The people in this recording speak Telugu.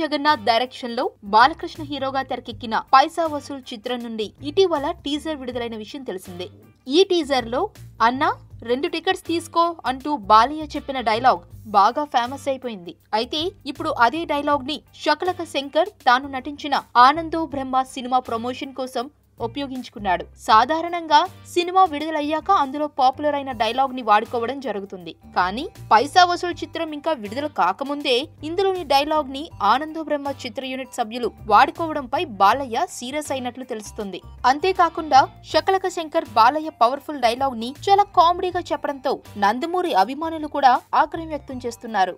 జగన్నాథ్ డైరెక్షన్ లో బాలకృష్ణ హీరోగా తెరకెక్కిన పైసా వసూల్ చిత్రం నుండి ఇటీవల టీజర్ విడుదలైన విషయం తెలిసిందే. ఈ టీజర్ లో అన్నా 2 టికెట్స్ తీసుకో అంటూ బాలయ్య చెప్పిన డైలాగ్ బాగా ఫేమస్ అయిపోయింది. అయితే ఇప్పుడు అదే డైలాగ్ ని శకలక శంకర్ తాను నటించిన ఆనందో బ్రహ్మ సినిమా ప్రమోషన్ కోసం ఉపయోగించుకున్నాడు. సాధారణంగా సినిమా విడుదలయ్యాక అందులో పాపులర్ అయిన డైలాగ్ ని వాడుకోవడం జరుగుతుంది. కానీ పైసా వసూల్ చిత్రం ఇంకా విడుదల కాకముందే ఇందులోని డైలాగ్ ని ఆనందో బ్రహ్మ చిత్ర యూనిట్ సభ్యులు వాడుకోవడంపై బాలయ్య సీరియస్ అయినట్లు తెలుస్తుంది. అంతేకాకుండా శకలక శంకర్ బాలయ్య పవర్ఫుల్ డైలాగ్ ని చాలా కామెడీగా చెప్పడంతో నందమూరి అభిమానులు కూడా ఆగ్రహం వ్యక్తం చేస్తున్నారు.